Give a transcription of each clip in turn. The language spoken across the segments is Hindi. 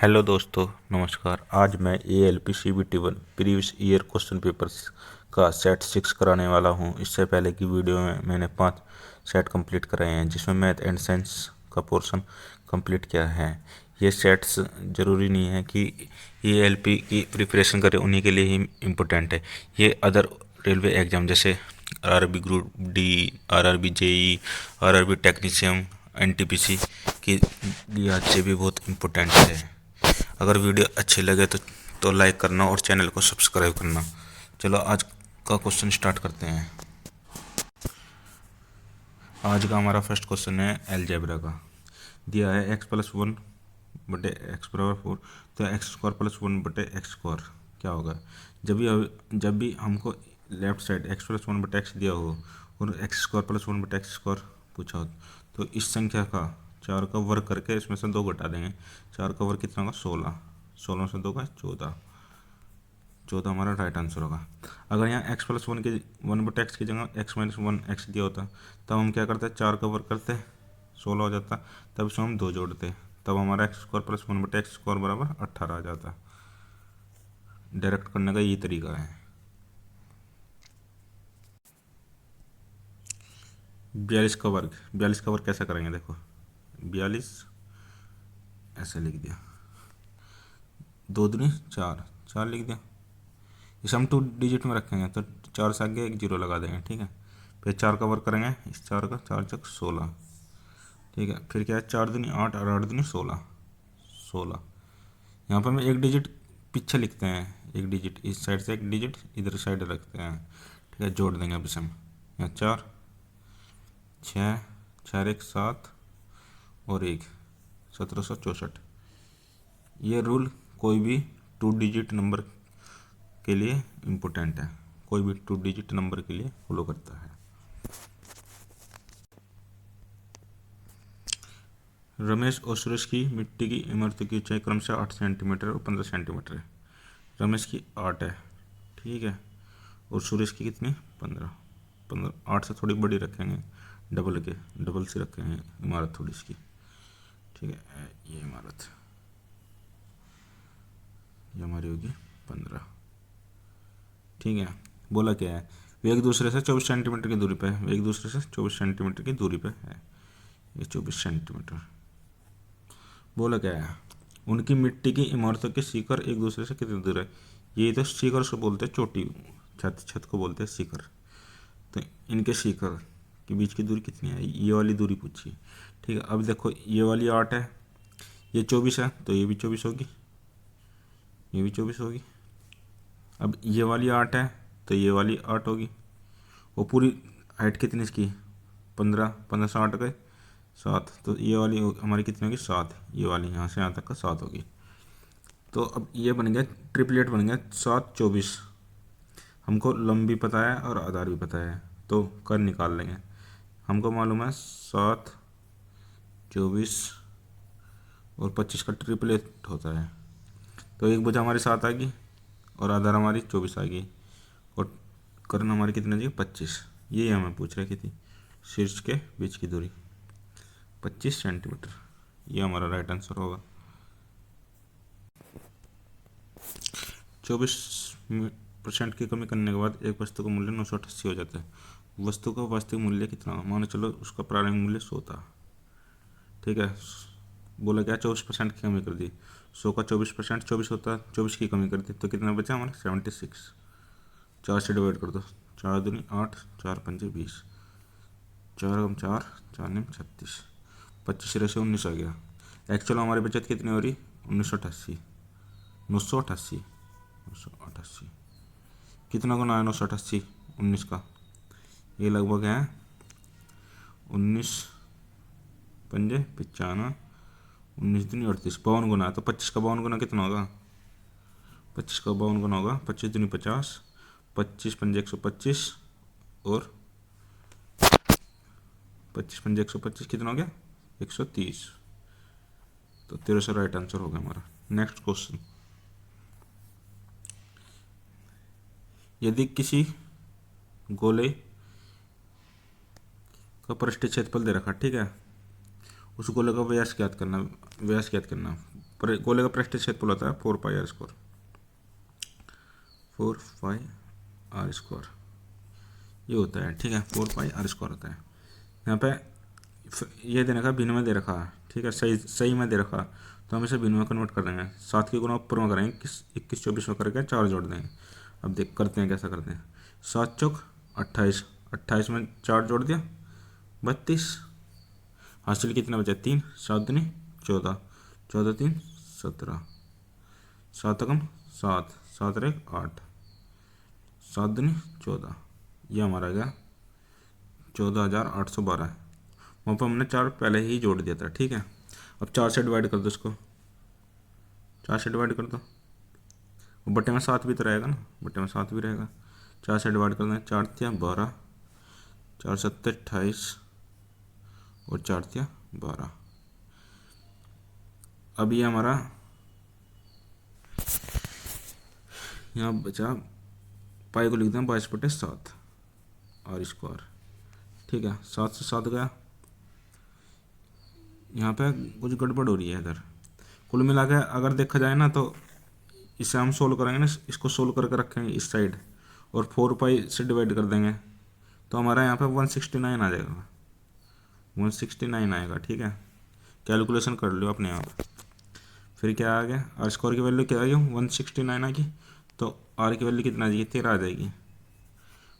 हेलो दोस्तों, नमस्कार। आज मैं ALP CBT 1 previous year question papers का सेट 6 कराने वाला हूं। इससे पहले की वीडियो में मैंने 5 सेट कंप्लीट कराए हैं, जिसमें मैथ एंड साइंस का पोर्शन कंप्लीट किया है। ये सेट्स ज़रूरी नहीं है कि ALP की प्रिपरेशन करें, उन्हीं के लिए ही इम्पोर्टेंट है। ये अदर रेलवे एग्ज़ाम जैसे RRB group D, RRB JE, RRB technetium, NTPC के लिहाज से भी बहुत इम्पोर्टेंट है। अगर वीडियो अच्छी लगे तो लाइक करना और चैनल को सब्सक्राइब करना। चलो आज का क्वेश्चन स्टार्ट करते हैं। आज का हमारा फर्स्ट क्वेश्चन है अलजेब्रा का। दिया है x+1 बटे एक्स बराबर 4, तो x² + 1 बटे x²। क्या होगा? जब भी हमको लेफ्ट साइड x+1 बटे x दिया हो और x² + 1 बटे x² पूछा हो, तो इस संख्या का 4 का वर्ग करके इसमें से 2 घटा देंगे। 4 का वर्ग कितना होगा? 16। 16 से 2 का 14। 14 हमारा राइट आंसर होगा। अगर यहाँ x+1 के 1 बटे एक्स की जगह x-1 दिया होता, तब हम क्या करते? 4 का वर्ग करते, 16 हो जाता। तब इसमें हम 2 जोड़ते, तब हमारा x² + 1 बटे x² बराबर 18 आ जाता। डायरेक्ट करने का यही तरीका है। 42 का वर्ग। 42 का वर्ग कैसे करेंगे? देखो, 42 ऐसे लिख दिया, 2 दूनी 4, 4 लिख दिया। इसे हम 2 डिजिट में रखेंगे, तो 4 से आगे एक जीरो लगा देंगे, ठीक है। फिर 4 का वर्ग करेंगे, इस 4 का 4 चक 16, ठीक है। फिर क्या है? 4 दूनी 8 और 8 दूनी 16, 16। यहाँ पर हम एक डिजिट पीछे लिखते हैं, एक डिजिट इस साइड से, एक डिजिट इधर साइड रखते हैं, ठीक है। जोड़ देंगे अब इसे हम। यहाँ 4, 6, 4 1 7 और 1, 1764। ये रूल कोई भी 2 डिजिट नंबर के लिए इम्पोर्टेंट है, कोई भी 2 डिजिट नंबर के लिए फॉलो करता है। रमेश और सुरेश की मिट्टी की इमारतों की ऊंचाई क्रमशः 8 सेंटीमीटर और 15 सेंटीमीटर है। रमेश की 8 है, ठीक है, और सुरेश की कितनी? 15। 15 8 से थोड़ी बड़ी रखेंगे, डबल से रखेंगे इमारत थोड़ी इसकी, ठीक है। ये इमारत ये हमारी होगी 15, ठीक है। बोला क्या है? वे एक दूसरे से 24 सेंटीमीटर की दूरी पे है। वे एक दूसरे से 24 सेंटीमीटर की दूरी पे है। ये 24 सेंटीमीटर। बोला क्या है? उनकी मिट्टी की इमारतों के शिखर एक दूसरे से कितनी दूर है? ये तो शिखर से बोलते हैं चोटी, छत को बोलते हैं शिखर। तो इनके शिखर के बीच की दूरी कितनी है? ये वाली दूरी पूछी, ठीक है। अब देखो, ये वाली 8 है, ये 24 है, तो ये भी 24 होगी, ये भी 24 होगी। अब ये वाली 8 है, तो ये वाली 8 होगी। वो पूरी हाइट कितनी इसकी? 15, 15 से 8 गए 7, तो ये वाली हमारी कितनी होगी? 7। ये वाली यहाँ से यहाँ तक का 7 होगी। तो अब ये बन गया ट्रिपलेट, बन गया 7 24। हमको लंबी पता है और आधार भी पता है, तो कर निकाल लेंगे। हमको मालूम है 7 24 और 25 का ट्रिपलेट होता है। तो एक भुजा हमारी 7 आ गई और आधार हमारी 24 आ गई, और कर्ण हमारी कितनी जी? 25। यही हमें पूछ रहे थी, शीर्ष के बीच की दूरी 25 सेंटीमीटर। ये हमारा राइट आंसर होगा। 24% की कमी करने के बाद एक वस्तु का मूल्य 988 हो जाता है। वस्तु का वास्तविक मूल्य कितना? मान चलो उसका प्रारंभिक मूल्य 100 था, ठीक है। बोला क्या? 24% की कमी कर दी। 100 का 24% 24 होता है, 24 की कमी कर दी, तो कितना बचा हमारा? 76। 4 से डिवाइड कर दो, 4 दूनी 8, 4 पंजे 20, 4 कम 4, 4 निम 36, 25 से 19 आ गया। एक्चुअल हमारी बचत कितनी हो रही? 1988, 988, 988। कितना गुना है 988 19 का? ये लगभग है 19 पंजे 95, 19 दूनी 38, 52 गुना है। तो 25 का 52 गुना कितना होगा? 25 का 52 गुना होगा 25 दूनी 50, 25 पंजे 125 और 25 पंजे 125 कितना हो गया? 130। तो 1300 राइट आंसर होगा हमारा। नेक्स्ट क्वेश्चन, यदि किसी गोले का पृष्ठीय क्षेत्रफल दे रखा, ठीक है, उस गोले का व्यास ज्ञात करना। व्यास ज्ञात करना, गोले का पृष्ठीय क्षेत्रफल होता है 4πr²। 4πr², ये होता है, ठीक है, 4πr² होता है। यहाँ पे ये दे रखा, भिन्न में दे रखा, ठीक है, सही सही में दे रखा, तो हम इसे भिन्न में कन्वर्ट कर देंगे। 7 की गुना ऊपर में करेंगे, 21 24 में करके 4 जोड़ देंगे। अब देख करते हैं कैसा करते हैं। 7 चौक 28, 28 में 4 जोड़ दिया 32, हासिल कितना बचा 3, 7 दूनी 14, 14 3 17, 7 कम 7, 7 रे 8, 7 दूनी 14, ये हमारा गया 14,812 है। वहाँ पर हमने 4 पहले ही जोड़ दिया था, ठीक है। अब 4 से डिवाइड कर दो इसको, 4 से डिवाइड कर दो, और बट्टे में 7 भी तो रहेगा ना, बट्टे में 7 भी रहेगा। 4 से डिवाइड कर दें, 4 तिया 12, 4 7 28 और 4 तिया 12। अब ये हमारा यहाँ बचा, पाई को लिख दें 22/7 r², ठीक है। 7 से 7 गया, यहाँ पे कुछ गड़बड़ हो रही है इधर। कुल मिला के अगर देखा जाए ना तो इसे हम सोल्व करेंगे ना, इसको सोल्व करके रखेंगे इस साइड और 4π से डिवाइड कर देंगे, तो हमारा यहाँ पे 169 आ जाएगा, 169 आएगा, ठीक है। कैलकुलेशन कर लो अपने आप। फिर क्या आ गया, r² की वैल्यू क्या आ गई, 169 आ गई, तो r की वैल्यू कितना आ जाएगी, 13 आ जाएगी।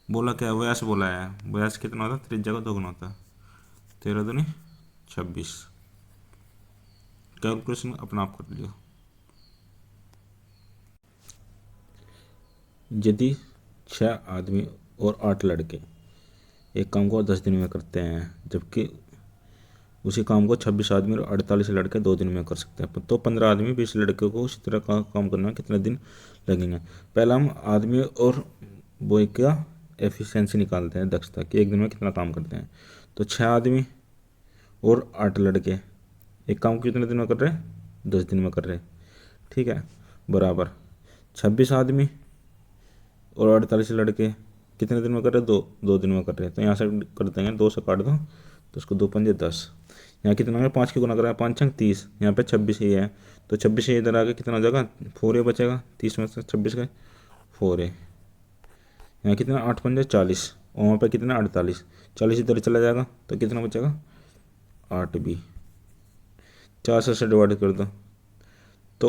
बोला क्या, व्यास बोला है, व्यास कितना होता है, त्रिज्या का दोगुना होता है, 13 दूनी 26। कैलकुलेशन अपना आप कर लियो। यदि 6 आदमी और 8 लड़के एक काम को 10 दिन में करते हैं, जबकि उसी काम को 26 आदमी और 48 लड़के 2 दिन में कर सकते हैं, तो 15 आदमी 20 लड़कों को उसी तरह का काम करने में कितने दिन लगेंगे। पहला हम आदमी और बॉय का एफिशिएंसी निकालते हैं, दक्षता कि एक दिन में कितना काम करते हैं। तो 6 आदमी और 8 लड़के एक काम को कितने दिन में कर रहे हैं, 10 दिन में कर रहे हैं, ठीक है, बराबर 26 आदमी और 48 लड़के कितने दिन में कर रहे हैं, 2 दिन में कर रहे हैं। तो यहाँ से कर देंगे, 2 से काट दो तो उसको 2 पंजे 10, यहाँ कितना है 5 की गुना करा है, 5 छंग 30, यहाँ पे 26 ही है, तो 26 ही इधर आके कितना हो जाएगा, 4 ए बचेगा, 30 में से 26 का 4 ए, यहाँ कितना 8 पंजे 40, और वहाँ पे कितना 48, 40 इधर चला जाएगा, तो कितना बचेगा 8 बी। 4 से डिवाइड कर दो तो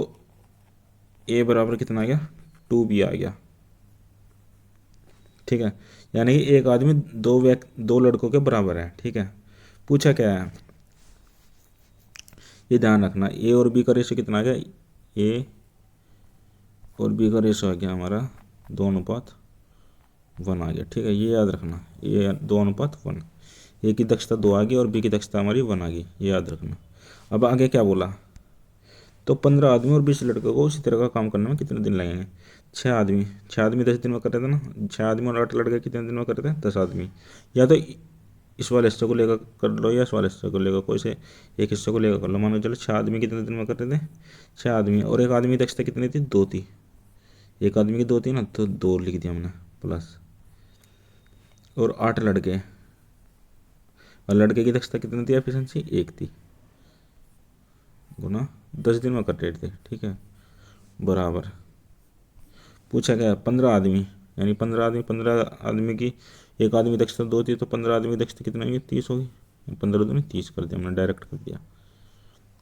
ए बराबर कितना आ गया, 2 बी आ गया, ठीक है। यानी कि एक आदमी 2 लड़कों के बराबर है, ठीक है। पूछा क्या है, ये ध्यान रखना, ए और बी का रेशो कितना आ गया, ए और बी का रेशो आ गया हमारा 2:1 आ गया, ठीक है। ये याद रखना, ये 2:1, ए की दक्षता 2 आ गई और बी की दक्षता हमारी 1 आ गई, ये याद रखना। अब आगे क्या बोला, तो 15 आदमी और 20 लड़कों को उसी तरह का काम करने में कितने दिन लगेंगे। 6 आदमी 10 दिन में कर रहे थे ना, 6 आदमी और 8 लड़के कितने दिन में कर रहे थे, 10 आदमी। या तो इस वाले हिस्से को लेकर कर लो या इस वाले हिस्से को लेकर, कोई से एक हिस्से को लेकर कर लो। मान लो चलो 6 आदमी कितने दिन में कर रहे थे, 6 आदमी, और एक आदमी की दक्षता कितनी थी, 2 थी, एक आदमी की 2 थी ना, तो 2 लिख दिया हमने प्लस, और 8 लड़के, और लड़के की दक्षता कितनी थी, एफिशिएंसी 1 थी, गुना 10 दिन में कर रहे थे, ठीक है, बराबर। पूछा गया 15 आदमी, यानी 15 आदमी की, एक आदमी दक्षता 2 थी, तो 15 आदमी की दक्षता कितना होगी, 30 होगी, 15 दूनी 30 कर दिया हमने, डायरेक्ट कर दिया।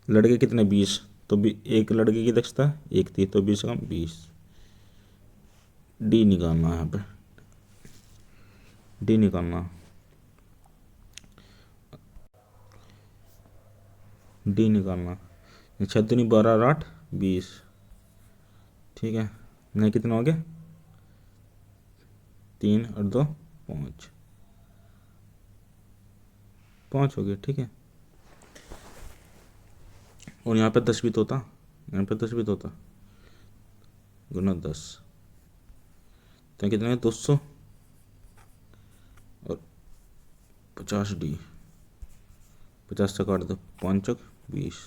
लड़के कितने 20, तो एक लड़के की दक्षता 1 थी, तो 20 कम 20, डी निकालना है यहाँ पे, डी निकालना, डी निकालना। 6 दूनी 12 और 8 20, ठीक है। नहीं कितना हो गया, 3 और 2 5, 5 हो गया, ठीक है। और यहाँ पे 10 भी तो होता, यहाँ पे 10 भी तो होता, गुना 10, तो कितना है 200 और 50 डी, 50 से काट दो, 5 चौक 20,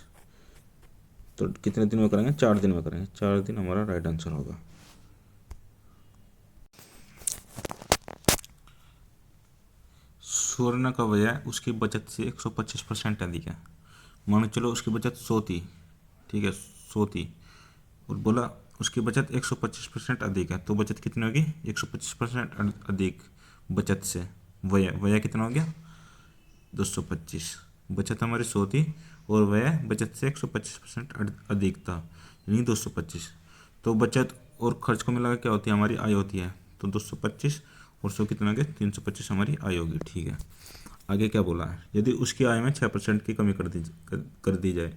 तो कितने दिन में करेंगे, 4 दिन में करेंगे, 4 दिन हमारा राइट आंसर होगा। स्वर्ण का बजाय उसकी बचत से 125% अधिक है। मान चलो उसकी बचत 100 थी, ठीक है, 100 थी और बोला उसकी बचत 125% अधिक है, तो बचत कितनी होगी? 125% अधिक बचत से व्यय, व्यय कितना हो गया? 225। बचत हमारी 100 थी और व्यय बचत से 125% अधिक था, यानी 225। तो बचत और खर्च को मिलाकर क्या होती है? हमारी आय होती है। तो 225 और 100 कितना हो गया? 325 हमारी आय होगी। ठीक है, आगे क्या बोला है? यदि उसकी आय में 6% की कमी कर दी जाए।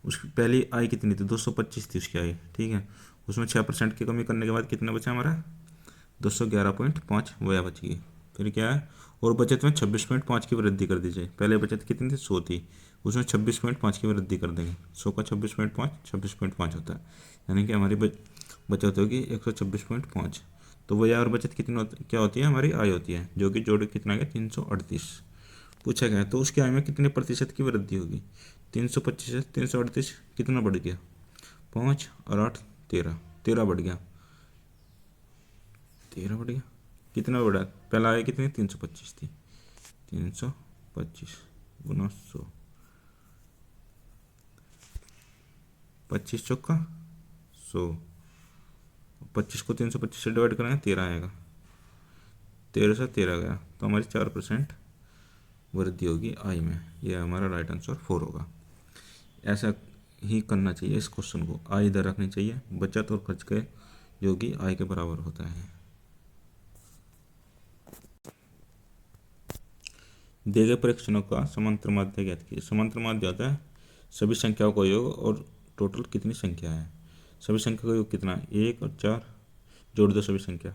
उसकी पहली आय कितनी थी? 225 थी उसकी आय, ठीक है। उसमें 6% की कमी करने के बाद कितना बचा हमारा? 211.5 वह बच गई। फिर क्या है? और बचत में 26.5 की वृद्धि कर दी जाए। पहले बचत कितनी थी? 100 थी, उसमें 26.5 की वृद्धि कर देंगे। 100 का 26.5 26.5 होता है, यानी कि हमारी बचत होगी 126.5। तो वह और बचत कितनी क्या होती है? हमारी आय होती है, जो कि जोड़ कितना गया? 338 पूछा गया। तो उसकी आय में कितने प्रतिशत की वृद्धि होगी? 325 338 कितना बढ़ गया? 5 और 8 13, 13 बढ़ गया। 13 बढ़ गया, कितना बढ़ा? पहला आय कितनी? 325 थी, 325 गुना 100, 25 चौका 100, 25 को 325 से डिवाइड करेंगे 13 आएगा, 13 से 13 गया, तो हमारी 4% वृद्धि होगी आय में। यह हमारा राइट आंसर 4 होगा। ऐसा ही करना चाहिए इस क्वेश्चन को। आय इधर रखनी चाहिए, बचत और खर्च के जो कि आय के बराबर होता है। दिए गए परीक्षणों का समांतर माध्य ज्ञात कीजिए। समांतर माध्य होता है सभी संख्याओं का योग और टोटल कितनी संख्या है। सभी संख्या का योग कितना है? 1 और 4 जोड़ दो सभी संख्या,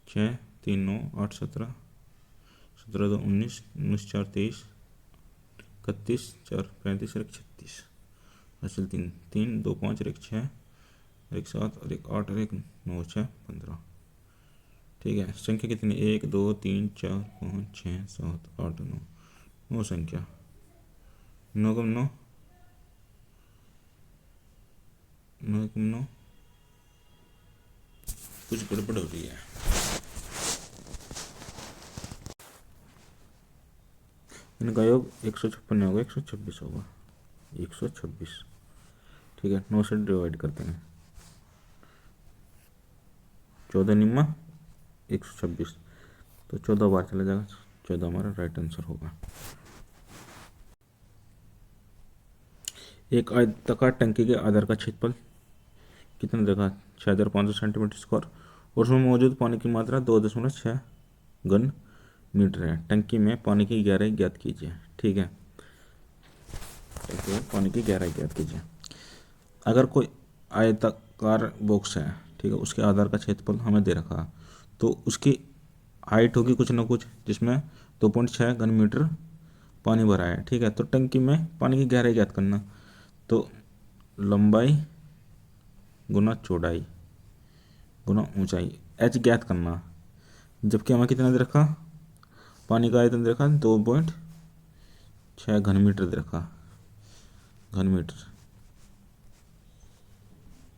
6 3 9 8 17, 17 2 19, 19 4 23, 31 4 35 और 1 36, हासिल 3 3 2 5 और 1 6, 1 7 और 1 8 और 1 9 6 15। ठीक है, संख्या कितनी? 1 2 3 4 5 6 7 8 9, 9 संख्या। 9 कम 9, 9 कम 9, कुछ गड़बड़ हो रही है। इनका योग 156 होगा, 126 होगा, 126। ठीक है, 9 से डिवाइड करते हैं, 14 निम्मा 126, तो 14 बार चला जाएगा, 14 हमारा राइट आंसर होगा। एक आयताकार टंकी के आधार का क्षेत्रफल कितना देखा? 6500 सेंटीमीटर स्क्वायर, और उसमें मौजूद पानी की मात्रा 2.6 घन मीटर है। टंकी में पानी की गहराई ज्ञात कीजिए। ठीक है, टंकी में पानी की गहराई ज्ञात कीजिए। अगर कोई आयताकार बॉक्स है, ठीक है, उसके आधार का क्षेत्रफल हमें दे रखा, तो उसकी हाइट होगी कुछ ना कुछ, जिसमें 2.6 घन मीटर पानी भरा है। ठीक है, तो टंकी में पानी की गहराई ज्ञात करना, तो लंबाई गुना चौड़ाई गुना ऊंचाई, एच ज्ञात करना। जबकि हमें कितना दे रखा? पानी का आयतन दे रखा 2.6 घन मीटर दे रखा, घन मीटर,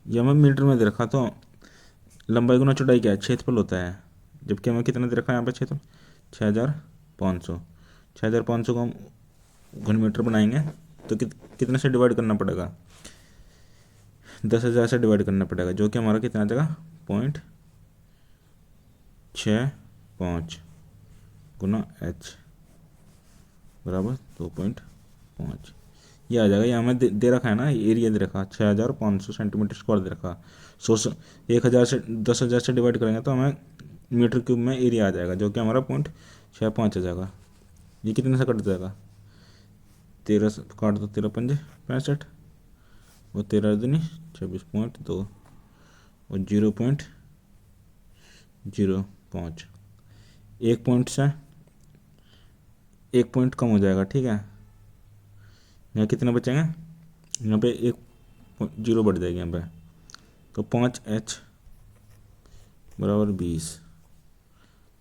ये हमें मीटर में दे रखा। तो लंबाई गुना चौड़ाई क्या है? क्षेत्रफल होता है। जबकि हमें कितना दे रखा है यहाँ पे क्षेत्रफल? 6500। 6500 को हम घन मीटर बनाएंगे तो कितने से डिवाइड करना पड़ेगा? 10,000 से डिवाइड करना पड़ेगा, जो कि हमारा कितना आ जाएगा? 0.65 गुना एच बराबर 2.5। ये आ जाएगा। ये हमें दे रखा है ना, एरिया दे रखा 6500 सेंटीमीटर स्क्वायर दे रखा। 1000 से 10,000 से डिवाइड करेंगे तो हमें मीटर क्यूब में एरिया आ जाएगा, जो कि हमारा 0.65 आ जाएगा। ये कितने से कट जाएगा? 13 से काट दो, 13 पंजे 65 और 13 दूनी 26.2 और 0.05, 1 पॉइंट से 1 पॉइंट कम हो जाएगा। ठीक है, यहाँ कितने बचेंगे? यहाँ पे 1 जीरो बढ़ जाएगी यहाँ पे, तो 5H बराबर 20।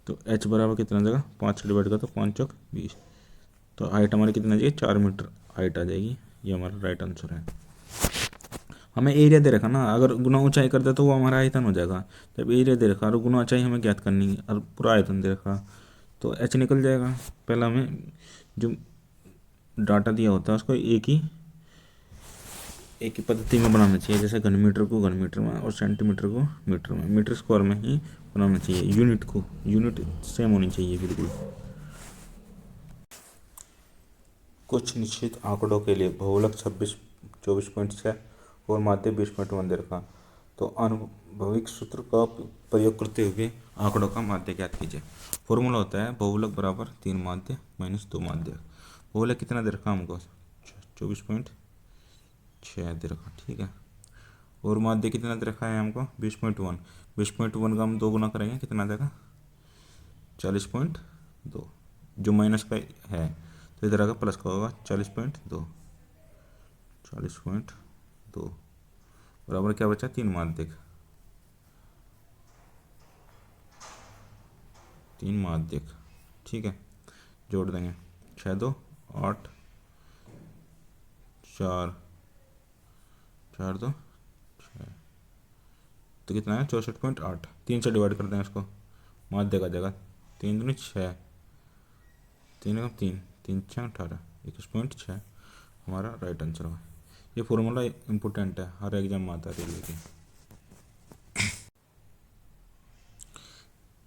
तो H बराबर कितना आ जाएगा? 5 से डिवाइड कर तो 5 चौक 20, तो हाइट हमारी कितना आ जाएगी? 4 मीटर हाइट आ जाएगी। ये हमारा राइट आंसर है। हमें एरिया दे रखा ना, अगर गुना ऊंचाई कर दे तो वो हमारा आयतन हो जाएगा। जब एरिया दे रखा और गुना ऊंचाई हमें ज्ञात करनी है और पूरा आयतन दे रखा, तो H निकल जाएगा। पहला हमें जो डाटा दिया होता है उसको एक ही एक ही पद्धति में बनाना चाहिए, जैसे घन मीटर को घन मीटर में और सेंटीमीटर को मीटर में, मीटर स्क्वायर में ही बनाना चाहिए। यूनिट सेम होनी चाहिए बिल्कुल। कुछ निश्चित आंकड़ों के लिए बहुलक 24.6 और माध्य 20.1 दे रखा, तो आनुभविक सूत्र का प्रयोग करते हुए आंकड़ों का माध्य ज्ञात कीजिए। फॉर्मूला होता है बहुलक बराबर 3 माध्य माइनस 2 माध्य। बहुलक कितना दे रखा हमको? 24.6 दे रखा, ठीक है। और माध्य कितना दे रखा है हमको? 20.1। 20.1 का हम 2 गुना करेंगे, कितना देगा? 40.2। जो माइनस का है तो इधर आगे प्लस का होगा, 40.2। 40.2 बराबर क्या बचा? 3 माध्यक। 3 माध्यक, ठीक है। जोड़ देंगे, 6 2 8, 4 4 2 6, तो कितना है? 64.8। 3 से डिवाइड कर देंगे इसको, माध्यक आ जाएगा 3 दूनी 6, 3 का 3, 3 6 18, 21.6 हमारा राइट आंसर होगा। ये फॉर्मूला इम्पोर्टेंट है, हर एग्जाम में आता है रेलवे के।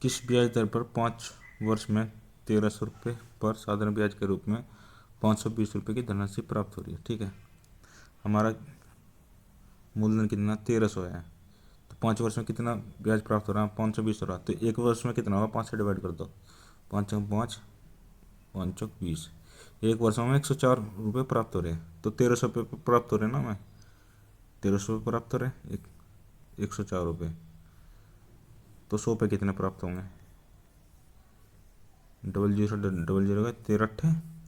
किस ब्याज दर पर 5 वर्ष में 1300 रुपये पर साधारण ब्याज के रूप में 520 रुपये की धनराशि प्राप्त हो रही है, ठीक है। हमारा मूलधन कितना? 1300 है, तो 5 वर्ष में कितना ब्याज प्राप्त हो रहा है? 520 हो रहा है, तो एक वर्ष में कितना होगा? 5 से डिवाइड कर दो, 5 5 5 20। एक वर्ष में 104 रुपये प्राप्त हो रहे हैं, तो 1300 रुपये प्राप्त हो रहे हैं ना, मैं 1300 रुपये प्राप्त हो रहे हैं, 104 रुपये, तो 100 पे कितने प्राप्त होंगे? 00 का 13 8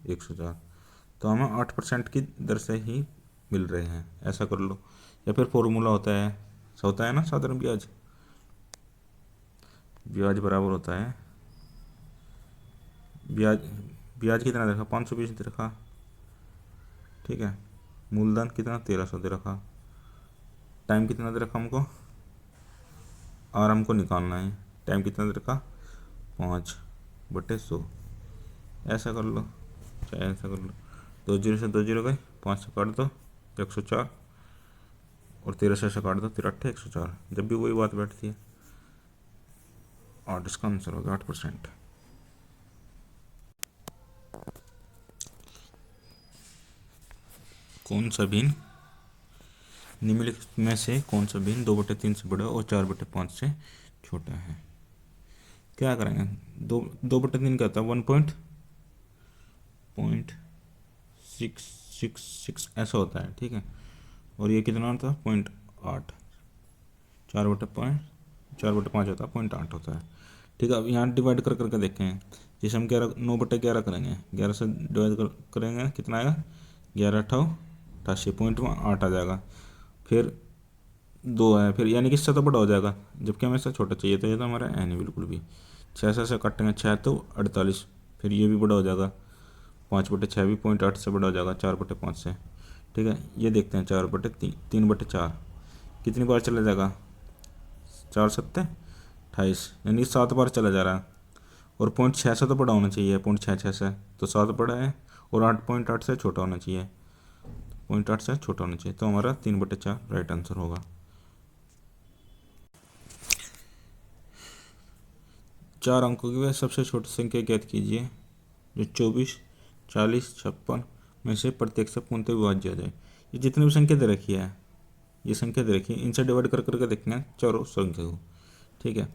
104, तो हमें 8% की दर से ही मिल रहे हैं, ऐसा कर लो। या फिर फॉर्मूला होता है ना साधारण ब्याज, ब्याज बराबर होता है ब्याज ब्याज कितना दे रखा? 520 दे रखा, ठीक है। मूलधन कितना? 1300 दे रखा। टाइम कितना दे रखा हमको? और हमको निकालना है, टाइम कितना दे रखा? 5/100, ऐसा कर लो, चाहे ऐसा कर लो। 2 जीरो से 2 जीरो गए, 5 से काट दो 104, और 1300 से काट दो 13 8 104, जब भी वही बात बैठती है 8। इसका आंसर होगा 8%। कौन सा भिन्न निम्नलिखित में से कौन सा भिन्न 2/3 से बड़ा और 4/5 से छोटा है? क्या करेंगे? 2/3 क्या होता है? 1.666 ऐसा होता है, ठीक है। और ये कितना होता है? 0.8। 4/5 होता है, 0.8 होता है, ठीक है। अब यहाँ डिवाइड कर करके देखें, जैसे हम 9/11 करेंगे, 11 से डिवाइड करेंगे, कितना आएगा? 11 8 88, 0.8 आ जाएगा। फिर 2 है, फिर यानी कि इससे तो बड़ा हो जाएगा, जबकि हमें इससे छोटा चाहिए, तो ये तो हमारा है नहीं बिल्कुल भी। 6 से काटेंगे, 6 तो 48, फिर ये भी बड़ा हो जाएगा, 5/6 भी 0.8 से बड़ा हो जाएगा 4/5 से, ठीक है। ये देखते हैं 3/4 कितनी बार चला जाएगा? 4 7 28, यानी 7 बार चला जा रहा है। और 0.6 से तो बड़ा होना चाहिए, 0.66 से, तो 7 बड़ा है, और 8.8 से छोटा होना चाहिए, 0.8 से छोटा होना चाहिए, तो हमारा 3/4 राइट आंसर होगा। 4 अंकों की वह सबसे छोटी संख्या ज्ञात कीजिए जो 24 40 56 में से प्रत्येक से पूर्णतः विभाज्य आ जाए। ये जितनी भी संख्या दे रखी है, ये संख्या दे रखी है, इनसे डिवाइड कर करके देखना है चारों संख्या को, ठीक है।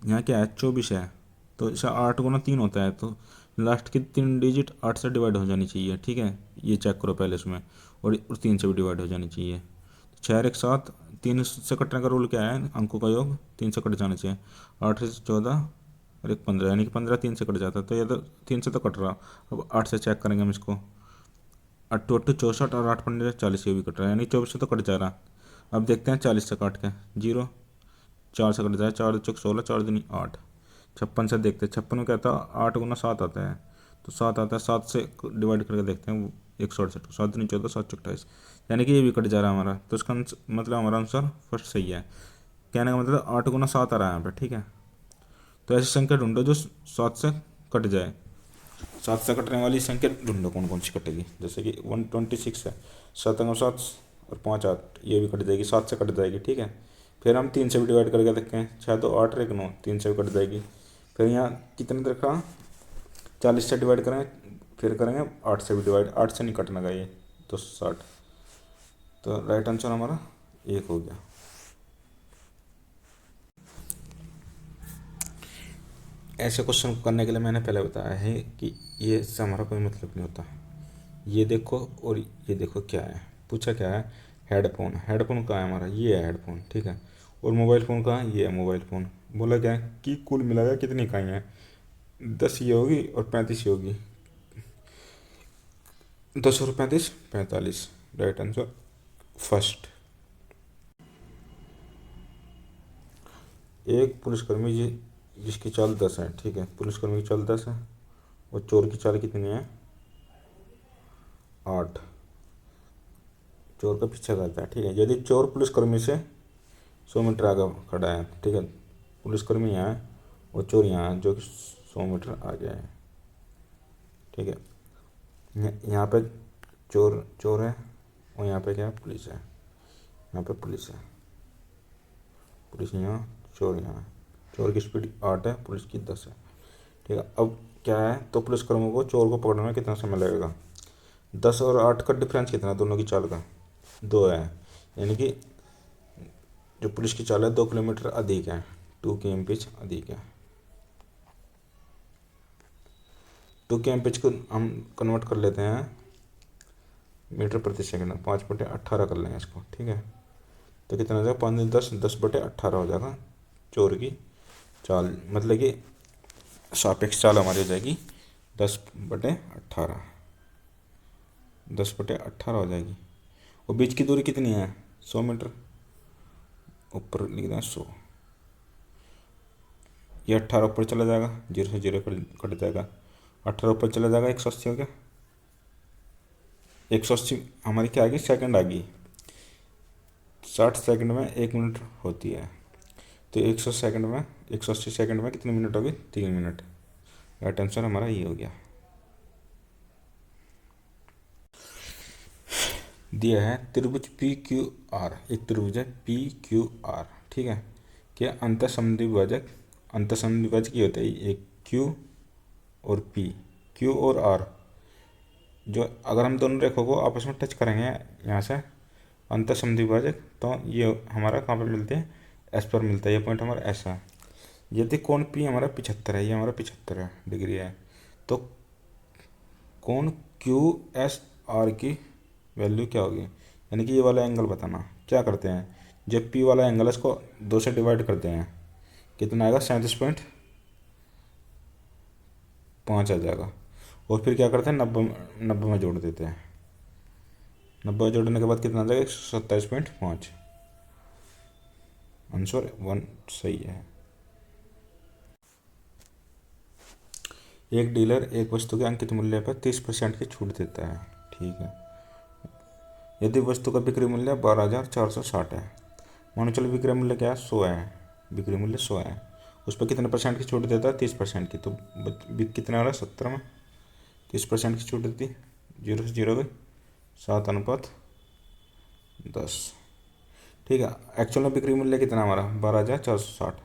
यहाँ क्या है? 24 है, तो इसे 8 गुना 3 होता है, तो लास्ट की 3 डिजिट 8 से डिवाइड हो जानी चाहिए, ठीक है। ये चेक करो पहले इसमें, और 3 से भी डिवाइड हो जानी चाहिए। 6 और 1 7, 3 से कटने का रूल क्या है? अंकों का योग 3 से कट जाना चाहिए। 8 से 14 और 1 15, यानी कि 15 3 से कट जाता है, तो ये तो 3 से तो कट रहा। अब 8 से चेक करेंगे हम इसको, 8 8 64 और 8 15 40, ये भी कट रहा है, यानी 24 से तो कट जा रहा। अब देखते हैं 40 से काट के, 0 4 से कट जाए, 4 चौक 16, 4 दूनी 8। 56 से देखते हैं, 56 में क्या था? 8 गुना 7 आता है, तो 7 आता है, 7 से डिवाइड करके देखते हैं, 168, 7 दूनी 14, 7 चौक 28, यानी कि ये भी कट जा रहा है हमारा, तो इसका मतलब हमारा आंसर फर्स्ट सही है। कहने का मतलब 8 गुना 7 आ रहा है यहाँ पर, ठीक है। तो ऐसी संख्या ढूंढो जो 7 से कट जाए। 7 से कटने वाली संख्या ढूंढो कौन कौन सी कटेगी, जैसे कि 126 है, 7 अंक 7 और 5 8, ये भी कट जाएगी, 7 से कट जाएगी, ठीक है। फिर हम 3 से भी डिवाइड करके देखते हैं, 6 2 8 और 1 9, 3 से भी कट जाएगी। फिर यहाँ कितने देखा, 40 से डिवाइड करें, फिर करेंगे 8 से भी डिवाइड, 8 से नहीं कटना का ये, तो 60। तो राइट आंसर हमारा 1 हो गया। ऐसे क्वेश्चन को करने के लिए मैंने पहले बताया है कि ये इससे हमारा कोई मतलब नहीं होता। ये देखो और ये देखो क्या है, पूछा क्या है, हेडफोन। हेडफोन कहाँ है हमारा, ये है हेडफोन, ठीक है। और मोबाइल फ़ोन कहाँ है, ये है मोबाइल फ़ोन। बोला क्या है कि कुल मिलाकर कितनी इकाइयाँ हैं, 10 ये होगी और 35 ये होगी, 10 और 35 45। Right answer first. एक पुलिसकर्मी जिसकी चाल 10 है, ठीक है, पुलिसकर्मी की चाल 10 है और चोर की चाल कितनी है, 8। चोर का पीछा करता है, ठीक है। यदि चोर पुलिसकर्मी से 100 मीटर आगे खड़ा है, ठीक है, पुलिसकर्मी यहाँ है और चोर यहाँ है जो कि 100 मीटर आगे है, ठीक है। यहाँ पे चोर चोर है और यहाँ पे क्या है, पुलिस है। यहाँ पे पुलिस है, पुलिस यहाँ, चोर यहाँ। चोर की स्पीड 8 है, पुलिस की 10 है, ठीक है। अब क्या है, तो पुलिसकर्मियों को चोर को पकड़ने में कितना समय लगेगा, 10 और 8 का डिफरेंस कितना है दोनों की चाल का, 2 है। यानी कि जो पुलिस की चाल है 2 किलोमीटर अधिक है, 2 km अधिक है। 2 km को हम कन्वर्ट कर लेते हैं मीटर प्रति सेकंड, 5/18 कर लेंगे इसको, ठीक है। तो कितना हो जाएगा, 5 10, 10/18 हो जाएगा चोर की चाल, मतलब कि सापेक्ष चाल हमारी हो जाएगी 10/18, 10/18 हो जाएगी। और बीच की दूरी कितनी है, 100 मीटर, ऊपर लिख दें 100। ये 18 ऊपर चला जाएगा, 0 से 0 कट जाएगा, 18 ऊपर चला जाएगा, 180 हो गया। 180 हमारी क्या आ गई, सेकंड आ गई। 60 सेकंड में 1 मिनट होती है, तो 100 सेकंड में, 180 सेकंड में कितने मिनट हो गए, 3 मिनट। राइट आंसर हमारा ये हो गया। दिया है त्रिभुज पी क्यू आर, एक त्रिभुज है पी क्यू आर, ठीक है। क्या अंतःसंधि विभाजक, अंतःसंधि विभाजक ये होता है एक क्यू और पी, क्यू और आर, जो अगर हम दोनों रेखों को आपस में टच करेंगे यहाँ से, अंतःसंधि विभाजक, तो ये हमारा कहाँ पर मिलते हैं, एस पर मिलता है, ये पॉइंट हमारा ऐसा है। यदि कोण पी हमारा 75 है, ये हमारा 75 डिग्री है, तो कोण क्यू एस आर की वैल्यू क्या होगी, यानी कि ये वाला एंगल बताना। क्या करते हैं, जब पी वाला एंगल है इसको 2 से डिवाइड करते हैं, कितना आएगा, 37.5 आ जाएगा। और फिर क्या करते हैं, 90 में जोड़ देते हैं, 90 में जोड़ने के बाद कितना आ जाएगा, 127.5। आंसर 1 सही है। एक डीलर एक वस्तु के अंकित मूल्य पर 30% की छूट देता है, ठीक है। यदि वस्तु का बिक्री मूल्य 12,460 है, मानो चलो बिक्री मूल्य क्या है, 100 है, बिक्री मूल्य 100 है, उस पर कितने परसेंट की छूट देता है, 30% की, तो कितना आ रहा है, 70 में 30% की छूट देती, 0 से 0 गई, 7:10, ठीक है। एक्चुअल में बिक्री मूल्य कितना हमारा, 12,460,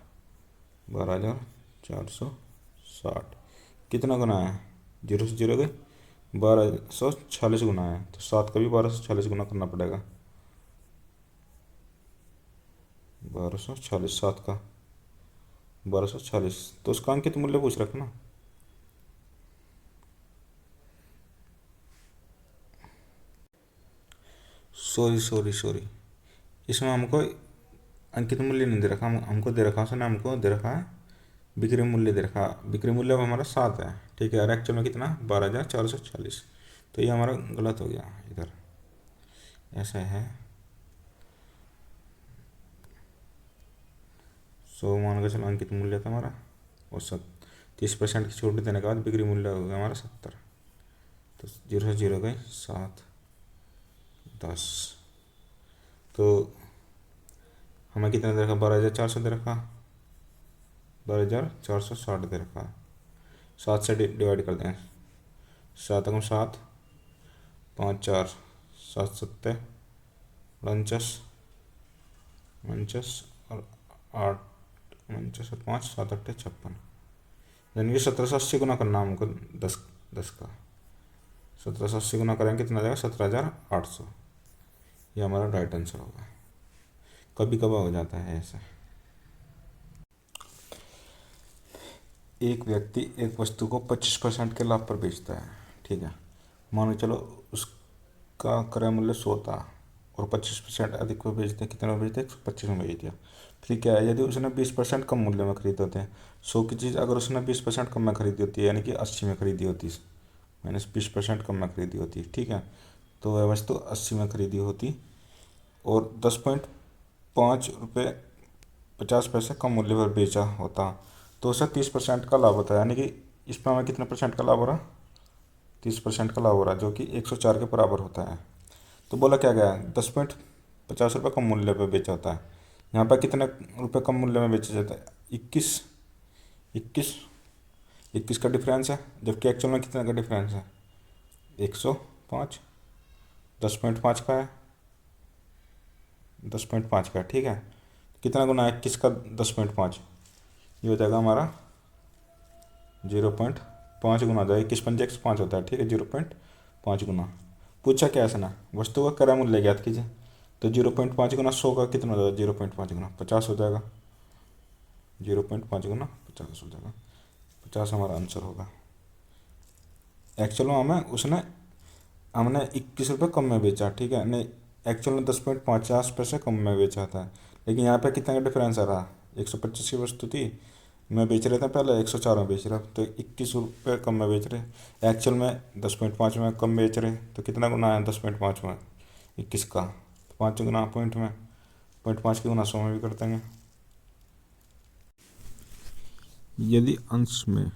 12,460 कितना गुना है, 0 से 0 गई, 1240 गुना है, तो 7 का भी 1240 गुना करना पड़ेगा, 1240, 7 का 1240, तो उसका अंकित मूल्य पूछ रखा ना। सॉरी सॉरी सॉरी, इसमें हमको अंकित मूल्य नहीं दे रखा, हमको दे रखा, उसने हमको दे रखा है बिक्री मूल्य दे रखा, बिक्री मूल्य अब हमारा 7 है, ठीक है। और एक्चुअल में कितना, 12,440, तो ये हमारा गलत हो गया इधर, ऐसा है। 100 मान के चलो अंकित मूल्य था हमारा, और 30% की छूट देने के बाद बिक्री मूल्य हो गया हमारा 70, तो 0 से 0 गए, 7:10, तो हमें कितना दे रखा, 12,400 दे रखा, 12,460 दे रखा, 7 से डिवाइड कर दें, 7 × 7 5 4 7 7 49 49 और 8 49 और 5 7 8 56, यानी कि 1780 गुना करना हमको 10 का। 1780 गुना करेंगे कितना जाएगा 17,800। ये हमारा राइट आंसर होगा। कभी कभार हो जाता है ऐसा। एक व्यक्ति एक वस्तु को 25% के लाभ पर बेचता है, ठीक है। मानो चलो उसका क्रय मूल्य 100 था और 25% अधिक को बेचते हैं, कितने में बेचते हैं 125 में बेच दिया। फिर क्या है, यदि उसने 20% कम मूल्य में खरीदे होते हैं 100 की चीज़, अगर उसने 20% कम में खरीदी होती है, यानी कि 80 में खरीदी होती है, माइनस 20% कम में खरीदी होती है, ठीक है, तो वह वस्तु 80 में खरीदी होती और 10.5 रुपये 50 पैसे कम मूल्य पर बेचा होता, तो उसे 30% का लाभ होता है। यानी कि इसमें हमें कितने परसेंट का लाभ हो रहा, 30% का लाभ हो रहा है, जो कि 104 के बराबर होता है। तो बोला क्या गया, 10.50 रुपये कम मूल्य पर बेचा होता है। यहाँ पर कितने रुपये कम मूल्य में बेचा जाता है, 21 21 21 का डिफरेंस है, जबकि एक्चुअल में कितने का डिफरेंस है 105। 10.5 का है, 10.5 का है, ठीक है। कितना गुना है 21 का 10.5, ये हो जाएगा हमारा 0.5 गुना हो जाएगा। 21 × 5 होता है, ठीक है, 0.5 गुना। पूछा क्या है ना, वस्तु का क्रय मूल्य ज्ञात कीजिए, तो 0.5 गुना 100 का कितना हो जाएगा 0.5 गुना 50 हो जाएगा। 0.5 गुना 50 हो जाएगा, 50 हमारा आंसर होगा। एक्चुअल में हमने 21 रुपये कम में बेचा, ठीक है, नहीं एक्चुअल में 10.50 पैसे कम में बेचा था, लेकिन यहाँ पे कितना का डिफरेंस आ रहा, 125 की वस्तु थी, मैं बेच रहे थे पहले 104 में बेच रहा, तो 21 रुपये कम में बेच रहे। एक्चुअल में 10.5 में कम बेच रहे, तो कितना गुना है 10.5 में 21 का, तो 5 गुना पॉइंट में, 0.5 के गुना 100 में भी कर देंगे। यदि अंश में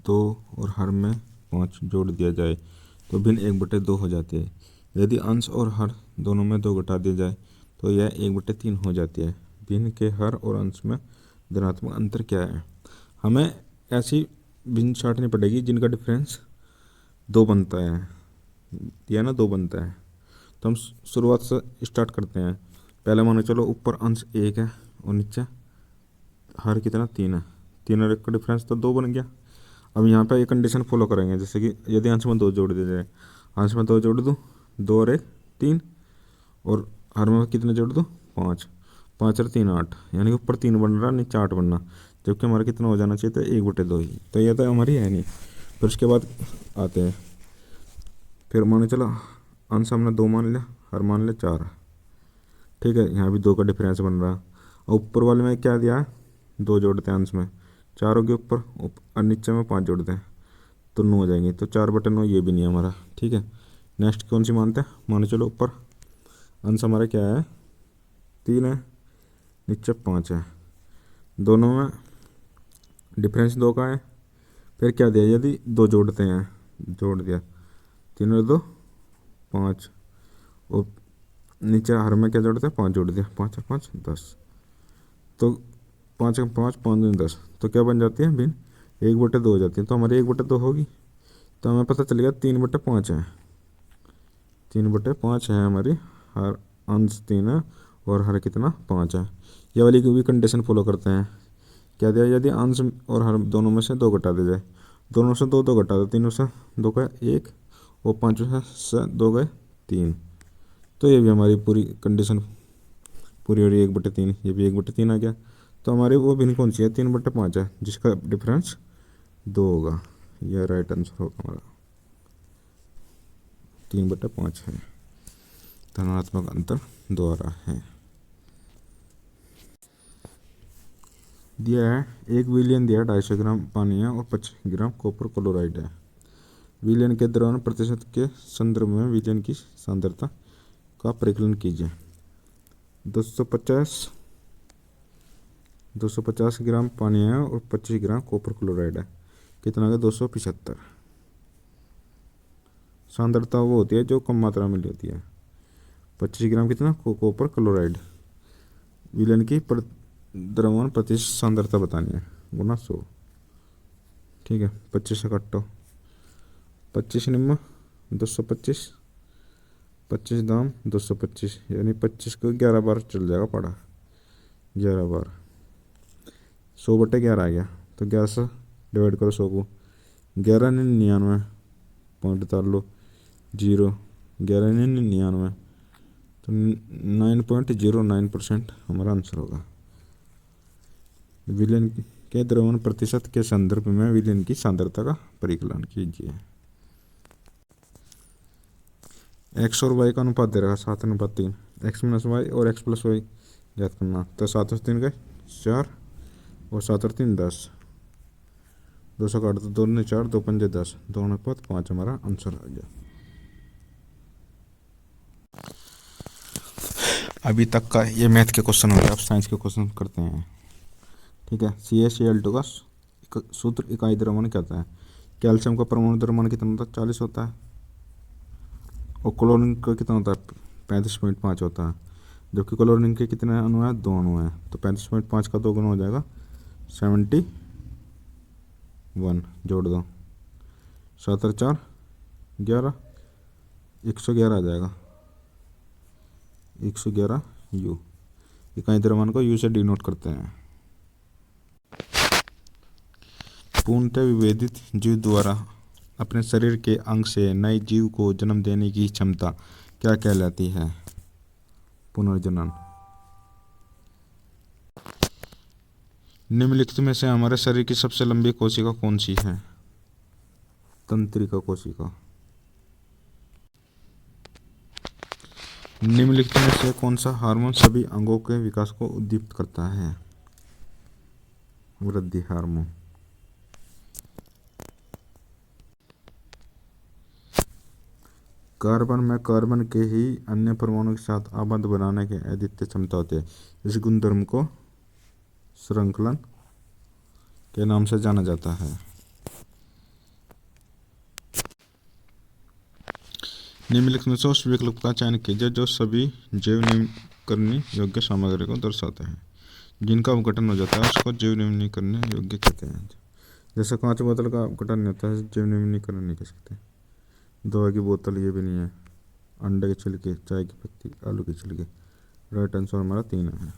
2 और हर में 5 जोड़ दिया जाए तो भिन्न 1/2 हो जाती है। यदि अंश और हर दोनों में 2 घटा दिया जाए तो यह 1/3 हो जाती है। भिन्न के हर और अंश में धनात्मक अंतर क्या है। हमें ऐसी भिन्न छांटनी पड़ेगी जिनका डिफरेंस 2 बनता है, या ना 2 बनता है। तो हम शुरुआत से स्टार्ट करते हैं। पहले मानो चलो ऊपर अंश 1 है और नीचे हर कितना 3 है, 3 और 1 का डिफरेंस तो 2 बन गया। अब यहाँ पे एक कंडीशन फॉलो करेंगे, जैसे कि यदि अंश में 2 जोड़ दिया जाए, अंश में 2 जोड़ दूँ, 2 और 1 3, और हर में कितने जोड़ दूँ 5, 5 और 3 8, यानी कि ऊपर 3 बन रहा नीचे 8 बनना, जबकि हमारा कितना हो जाना चाहिए था 1/2 ही। तो यह तो हमारी है नहीं। फिर उसके बाद आते हैं, फिर मान चलो अंश हमने 2 मान लिया, हर मान लिया 4, ठीक है, यहाँ भी 2 का डिफरेंस बन रहा। और ऊपर वाले में क्या दिया है 2 जोड़ते हैं अंश में, 4 हो गए ऊपर, और नीचे में 5 जोड़ते हैं तो 9 हो जाएंगे, तो 4/9 ये भी नहीं है हमारा, ठीक है। नेक्स्ट कौन सी मानते हैं, मान चलो ऊपर अंश हमारा क्या है 3 है, नीचे 5 है, दोनों में डिफरेंस 2 का है। फिर क्या दिया, यदि 2 जोड़ते हैं, जोड़ दिया 3 और 2 5, और नीचे हर में क्या जोड़ते हैं 5 जोड़ दिया, 5 और 5 10, तो 5 और 5 5 और 10, तो क्या बन जाती है भिन्न 1/2 हो जाती है। तो हमारी 1/2 होगी, तो हमें पता चलेगा 3/5 है, 3/5 है हमारी, हर अंश 3 है और हर कितना 5 है। ये वाली भी कंडीशन फॉलो करते हैं। क्या दिया, यदि अंश और हर दोनों में से 2 घटा दिया जाए, दोनों से 2 2 घटा दो, तीनों से 2 का 1 और 5 से 2 गए 3, तो ये भी हमारी पूरी कंडीशन पूरी हो रही है 1/3, ये भी 1/3 आ गया। तो हमारी वो भिन्न कौन सी है 3/5 है, जिसका डिफरेंस 2 होगा। यह राइट आंसर होगा हमारा, 3/5 है, धनात्मक अंतर द्वारा है। दिया है एक विलियन दिया 250 ग्राम पानी है और 25 ग्राम कॉपर क्लोराइड है। विलियन के द्रव्यमान प्रतिशत के संदर्भ में विलियन की सांद्रता का परिकलन कीजिए। 250 ग्राम पानी है और 25 ग्राम कॉपर क्लोराइड है, कितना का 275। सांद्रता वो होती है जो कम मात्रा में होती है। 25 ग्राम कितना कॉपर क्लोराइड, विलयन की द्रव्यमान प्रतिशत सांद्रता बतानी है, गुना 100, ठीक है। 25 से काटो, 25 निम्न 225, 25 दाम 225, यानी 25 को 11 बार चल जाएगा पड़ा, 11 बार। 100/11 आ गया, तो 11 से डिवाइड करो 100 को, 1199 पॉइंट उतार लो, 0, 1199, तो 9.09% हमारा आंसर होगा। विलयन के द्रव्यमान प्रतिशत के संदर्भ में विलयन की सांद्रता का परिकलन कीजिए। एक्स और वाई का अनुपात दे रखा 7:3, एक्स माइनस वाई और एक्स प्लस वाई याद करना। तो 7 और 3 गए 4 और 7 और 3 10, 2 से काट दो, 2 ने 4, 2 पंजे 10, 2 अनुपात 5 हमारा आंसर आ गया। अभी तक का ये मैथ के क्वेश्चन हो गया। अब साइंस के क्वेश्चन करते हैं। ठीक है, CaCl2 का सूत्र इकाई द्रव्यमान क्या होता है? कैल्शियम का परमाणु द्रव्यमान कितना होता है? 40 होता है। और क्लोरीन का कितना होता है? 35.5 होता है। जबकि क्लोरीन के कितने अणु हैं? 2 अणु हैं। तो 35.5 का 2 गुना हो जाएगा 71, जोड़ दो, 7 और 4 11, 111 आ जाएगा, 111 U। इकाई द्रव्यमान को U से डिनोट करते हैं। पूर्णतः विभेदित जीव द्वारा अपने शरीर के अंग से नए जीव को जन्म देने की क्षमता क्या कहलाती है? पुनर्जनन। निम्नलिखित में से हमारे शरीर की सबसे लंबी कोशिका कौन सी है? तंत्रिका कोशिका। निम्नलिखित में से कौन सा हार्मोन सभी अंगों के विकास को उद्दीपित करता है? वृद्धि हार्मोन। कार्बन में कार्बन के ही अन्य परमाणु के साथ आबंध बनाने की अद्वितीय क्षमता होती है। इस गुणधर्म को श्रृंखलन के नाम से जाना जाता है। निम्नलिखित में से उस विकल्प का चयन कीजिए जो सभी जैव निम्नीकरण योग्य सामग्री को दर्शाते हैं। जिनका अपघटन हो जाता है उसको जैव निम्नीकरण योग्य कहते हैं। जैसे कांच बोतल का अपघटन नहीं होता है, जैव निम्नीकरण नहीं कह सकते। दवा की बोतल ये भी नहीं है। अंडे के छिलके, चाय की पत्ती, आलू के छिलके। राइट आंसर हमारा 3 है।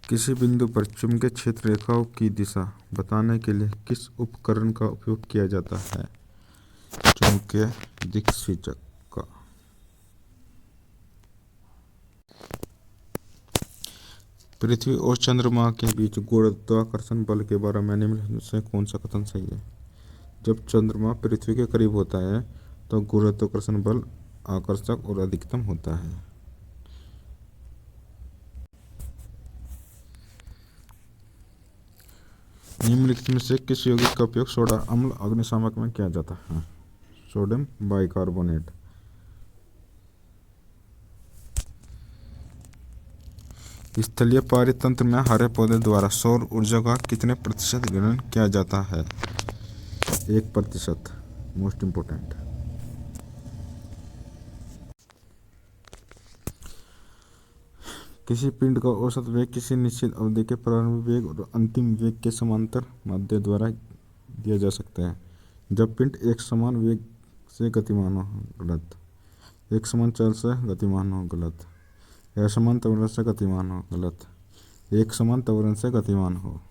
किसी बिंदु पर चुंबकीय क्षेत्र रेखाओं की दिशा बताने के लिए किस उपकरण का उपयोग किया जाता है? चुंबकीय दिक्सूचक का। पृथ्वी और चंद्रमा के बीच गुरुत्वाकर्षण बल के बारे में निम्नलिखित से कौन सा कथन सही है? जब चंद्रमा पृथ्वी के करीब होता है तो गुरुत्वाकर्षण बल आकर्षक और अधिकतम होता है। निम्नलिखित में से किस यौगिक का उपयोग सोडा अम्ल अग्निशामक में किया जाता है? Sodium bicarbonate. स्थलीय पारितंत्र में हरे पौधे द्वारा सौर ऊर्जा का कितने प्रतिशत ग्रहण किया जाता है? 1%। Most important. किसी पिंड का औसत वेग किसी निश्चित अवधि के प्रारंभिक वेग और अंतिम वेग के समांतर माध्य द्वारा दिया जा सकता है। जब पिंड एक समान वेग से गतिमान हो, गलत। एक समान चल से गतिमान हो, गलत। असमान त्वरण से गतिमान हो, गलत। एक समान त्वरण से गतिमान हो।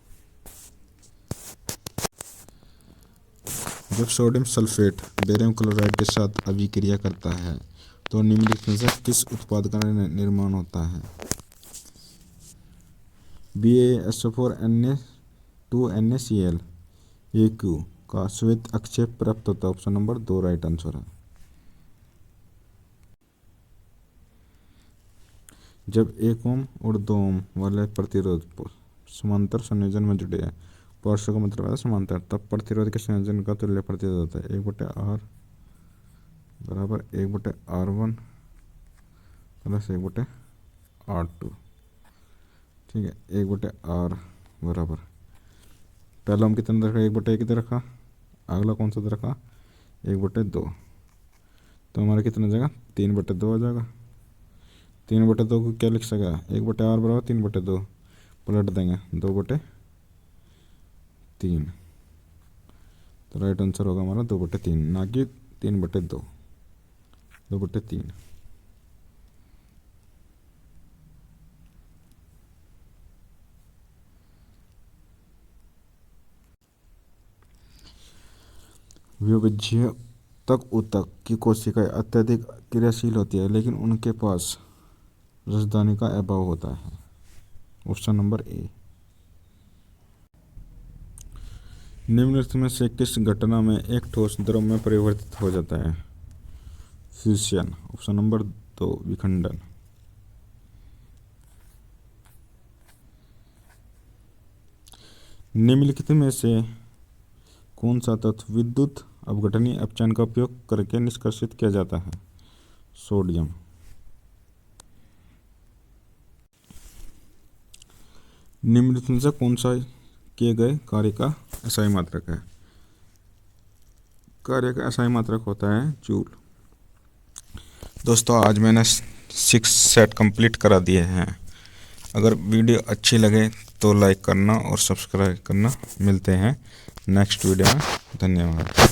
जब सोडियम सल्फेट बेरियम क्लोराइड के साथ अभिक्रिया करता है तो निम्नलिखित में से किस उत्पाद का निर्माण होता है? BaSO4Na2NaCl AQ का श्वेत अक्षेप प्राप्त होता है। ऑप्शन नंबर 2 राइट आंसर है। जब 1 ओम और 2 ओम वाले प्रतिरोध समांतर संयोजन में जुड़े हैं, पार्श्व का मतलब है समांतर, तब प्रतिरोध के संयोजन का तुल्य प्रतिरोध होता है 1/R बराबर 1/R1 प्लस 1/R2। ठीक है, 1/R बराबर पहला हम कितना रखा? 1/1 इधर रखा। अगला कौन सा रखा? 1/2। तो हमारा कितना हो जाएगा? 3/2 हो जाएगा। 3/2 को क्या लिख सका? 1/R बराबर 3/2 पलट देंगे 2/3। तो राइट आंसर होगा हमारा 2/3, ना कि 3/2, 2/3। विभज्य तक ऊतक की कोशिकाएं अत्यधिक क्रियाशील होती है, लेकिन उनके पास राजधानी का अभाव होता है। Option number A. निम्नलिखित में से किस घटना में एक ठोस द्रव में परिवर्तित हो जाता है? फ्यूजन। ऑप्शन नंबर 2 विखंडन। निम्नलिखित में से कौन सा तत्व विद्युत अपघटनीय अपचयन का उपयोग करके निष्कासित किया जाता है? सोडियम। निम्नलिखित में से कौन सा किए गए कार्य का एसआई मात्रक है? कार्य का एसआई मात्रक होता है जूल। दोस्तों, आज मैंने 6 सेट कंप्लीट करा दिए हैं। अगर वीडियो अच्छी लगे तो लाइक करना और सब्सक्राइब करना। मिलते हैं नेक्स्ट वीडियो में। धन्यवाद।